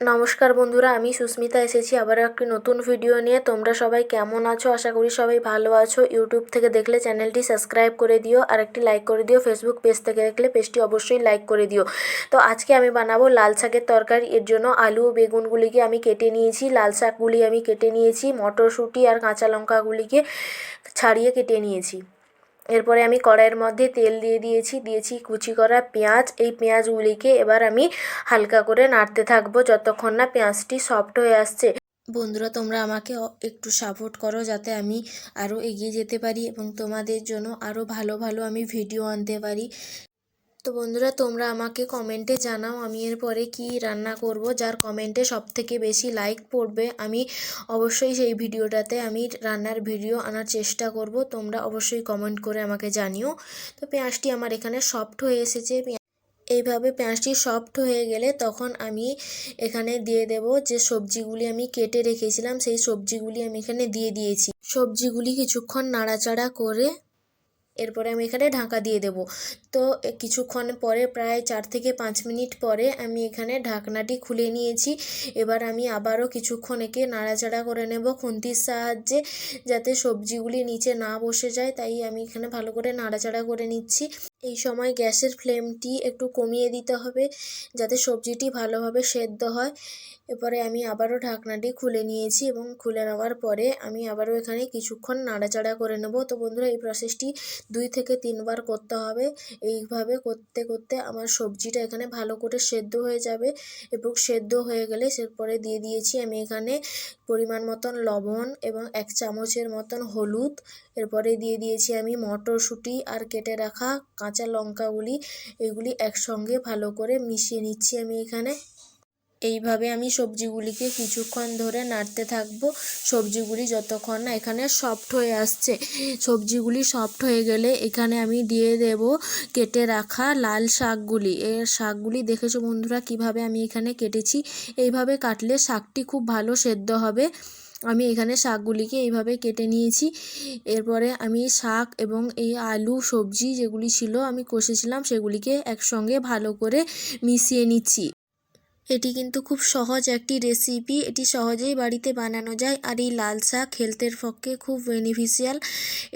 নমস্কার বন্ধুরা, আমি সুস্মিতা এসেছি আবারও একটি নতুন ভিডিও নিয়ে। তোমরা সবাই কেমন আছো? আশা করি সবাই ভালো আছো। ইউটিউব থেকে দেখলে চ্যানেলটি সাবস্ক্রাইব করে দিও আর একটি লাইক করে দিও। ফেসবুক পেজ থেকে দেখলে পেজটি অবশ্যই লাইক করে দিও। তো আজকে আমি বানাবো লাল শাকের তরকারি। এর জন্য আলু ও বেগুনগুলিকে আমি কেটে নিয়েছি, লাল শাকগুলি আমি কেটে নিয়েছি, মটরশুঁটি আর কাঁচা লঙ্কাগুলিকে ছাড়িয়ে কেটে নিয়েছি। এরপরে আমি কড়াইয়ের মধ্যে তেল দিয়েছি কুচি করা পেঁয়াজ। এই পেঁয়াজগুলিকে এবার আমি হালকা করে নাড়তে থাকবো যতক্ষণ না পেঁয়াজটি সফট হয়ে আসছে। বন্ধুরা, তোমরা আমাকে একটু সাপোর্ট করো যাতে আমি আরও এগিয়ে যেতে পারি এবং তোমাদের জন্য আরও ভালো ভালো আমি ভিডিও আনতে পারি। তো বন্ধুরা, তোমরা আমাকে কমেন্টে জানাও আমি এরপরে কি রান্না করব। যার কমেন্টে সবথেকে বেশি লাইক পড়বে আমি অবশ্যই সেই ভিডিওটাতে আমি রান্নার ভিডিও আনার চেষ্টা করব। তোমরা অবশ্যই কমেন্ট করে আমাকে জানিও। তো পেঁয়াজটি আমার এখানে সফট হয়ে এসেছে। এইভাবে পেঁয়াজটি সফট হয়ে গেলে তখন আমি এখানে দিয়ে দেব যে সবজিগুলি আমি কেটে রেখেছিলাম, সেই সবজিগুলি আমি এখানে দিয়ে দিয়েছি। সবজিগুলি কিছুক্ষণ নাড়াচাড়া করে এরপরে আমি এখানে ঢাকা দিয়ে দেব। তো কিছুক্ষণ পরে প্রায় 4 থেকে 5 মিনিট পরে আমি এখানে ঢাকনাটি খুলে নিয়েছি। এবার আমি আবারও কিছুক্ষণ একে নাড়াচাড়া করে নেব খুন্তির সাহায্যে, যাতে সবজিগুলি নিচে না বসে যায়। তাই আমি এখানে ভালো করে নাড়াচাড়া করে নিচ্ছি। এই সময় গ্যাসের ফ্লেমটি একটু কমিয়ে দিতে হবে যাতে সবজিটি ভালোভাবে সেদ্ধ হয়। এরপরে আমি আবারও ঢাকনাটি খুলে নিয়েছি এবং খুলে নেওয়ার পরে আমি আবারও এখানে কিছুক্ষণ নাড়াচাড়া করে নেব। তো বন্ধুরা, এই প্রসেসটি 2 থেকে 3 বার করতে হবে। এইভাবে করতে করতে আমার সবজিটা এখানে ভালো করে সেদ্ধ হয়ে যাবে এবং সেদ্ধ হয়ে গেলে এরপরে দিয়ে দিয়েছি আমি এখানে পরিমাণ মতন লবণ এবং 1 চামচের মতন হলুদ। এরপরে দিয়ে দিয়েছি আমি মটরশুঁটি আর কেটে রাখা কাঁচা লঙ্কাগুলি। এগুলি একসঙ্গে ভালো করে মিশিয়ে নিচ্ছি আমি এখানে। এইভাবে আমি সবজিগুলিকে কিছুক্ষণ ধরে নাড়তে থাকবো, সবজিগুলি যতক্ষণ না এখানে সফট হয়ে আসছে। সবজিগুলি সফট হয়ে গেলে এখানে আমি দিয়ে দেব কেটে রাখা লাল শাকগুলি। এর শাকগুলি দেখেছো বন্ধুরা কিভাবে আমি এখানে কেটেছি। এইভাবে কাটলে শাকটি খুব ভালো সেদ্ধ হবে। আমি এখানে শাকগুলিকে এইভাবে কেটে নিয়েছি। এরপরে আমি শাক এবং এই আলু সবজি যেগুলি ছিল আমি কষেছিলাম সেগুলিকে একসঙ্গে ভালো করে মিশিয়ে নিচ্ছি। এটি কিন্তু খুব সহজ একটি রেসিপি, এটি সহজেই বাড়িতে বানানো যায়। আর এই লাল শাক হেলথের পক্ষে খুব বেনিফিশিয়াল।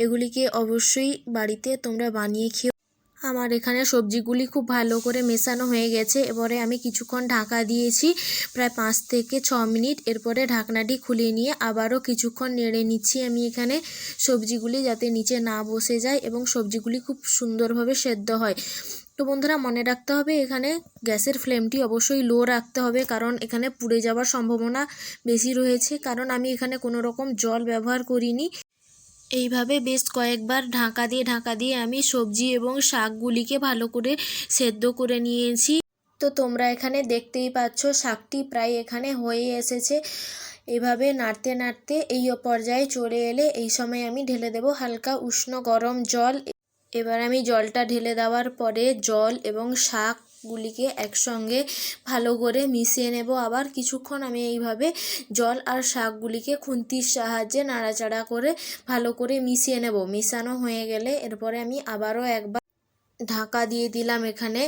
এগুলিকে অবশ্যই বাড়িতে তোমরা বানিয়ে খেও। আমার এখানে সবজিগুলি খুব ভালো করে মেশানো হয়ে গেছে। এবারে আমি কিছুক্ষণ ঢাকা দিয়েছি প্রায় 5 থেকে 6 মিনিট। এরপরে ঢাকনাটি খুলে নিয়ে আবারও কিছুক্ষণ নেড়ে নিচ্ছি আমি এখানে সবজিগুলি যাতে নিচে না বসে যায় এবং সবজিগুলি খুব সুন্দরভাবে সেদ্ধ হয়। তো বন্ধুরা, মনে রাখতে হবে এখানে গ্যাসের ফ্লেমটি অবশ্যই লো রাখতে হবে, কারণ এখানে পুড়ে যাওয়ার সম্ভাবনা বেশি রয়েছে। কারণ আমি এখানে কোনো রকম জল ব্যবহার করিনি। এইভাবে বেশ কয়েকবার ঢাকা দিয়ে আমি সবজি এবং শাকগুলিকে ভালো করে সেদ্ধ করে নিয়েছি। তো তোমরা এখানে দেখতেই পাচ্ছ শাকটি প্রায় এখানে হয়ে এসেছে। এভাবে নাড়তে নাড়তে এই পর্যায়ে চলে এলে এই সময় আমি ঢেলে দেব হালকা উষ্ণ গরম জল। এবার আমি জলটা ঢেলে দেওয়ার পরে জল এবং শাকগুলিকে একসঙ্গে ভালো করে মিশিয়ে নেব। আবার কিছুক্ষণ আমি এইভাবে জল আর শাকগুলিকে খুন্তির সাহায্যে নাড়াচাড়া করে ভালো করে মিশিয়ে নেব। মিশানো হয়ে গেলে এরপরে আমি আবারও একবার ঢাকা দিয়ে দিলাম। এখানে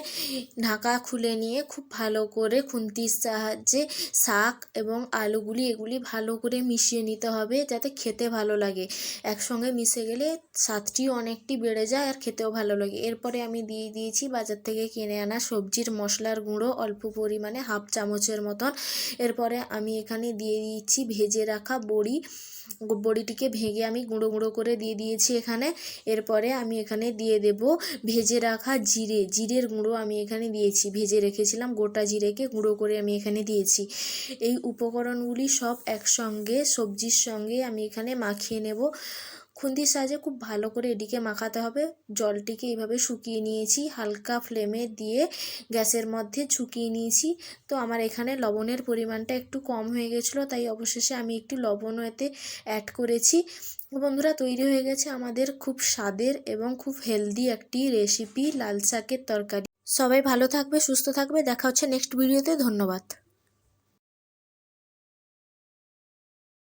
ঢাকা খুলে নিয়ে খুব ভালো করে খুন্তির সাহায্যে শাক এবং আলুগুলি এগুলি ভালো করে মিশিয়ে নিতে হবে যাতে খেতে ভালো লাগে। একসঙ্গে মিশে গেলে স্বাদটিও অনেকটি বেড়ে যায় আর খেতেও ভালো লাগে। এরপরে আমি দিয়ে দিয়েছি বাজার থেকে কিনে আনা সবজির মশলার গুঁড়ো অল্প পরিমাণে 1/2 চামচের মতন। এরপরে আমি এখানে দিয়ে দিচ্ছি ভেজে রাখা বড়ি। বড়িটিকে ভেঙে আমি গুঁড়ো গুঁড়ো করে দিয়ে দিয়েছি এখানে। এরপরে আমি এখানে দিয়ে দেব ভেজে রাখা জিরের গুঁড়ো আমি এখানে দিয়েছি। ভেজে রেখেছিলাম গোটা জিরেকে গুঁড়ো করে আমি এখানে দিয়েছি। এই উপকরণগুলি সব একসঙ্গে সবজির সঙ্গে আমি এখানে মাখিয়ে নেব। খুন্তির সাহায্যে খুব ভালো করে এটিকে মাখাতে হবে। জলটিকে এইভাবে শুকিয়ে নিয়েছি, হালকা ফ্লেমে দিয়ে গ্যাসের মধ্যে ঝুঁকিয়ে নিয়েছি। তো আমার এখানে লবণের পরিমাণটা একটু কম হয়ে গেছিলো, তাই অবশেষে আমি একটু লবণও এতে অ্যাড করেছি। বন্ধুরা, তৈরি হয়ে গেছে আমাদের খুব স্বাদের এবং খুব হেলদি একটি রেসিপি লাল শাকের তরকারি। সবাই ভালো থাকবে, সুস্থ থাকবে। দেখা হচ্ছে নেক্সট ভিডিওতে। ধন্যবাদ।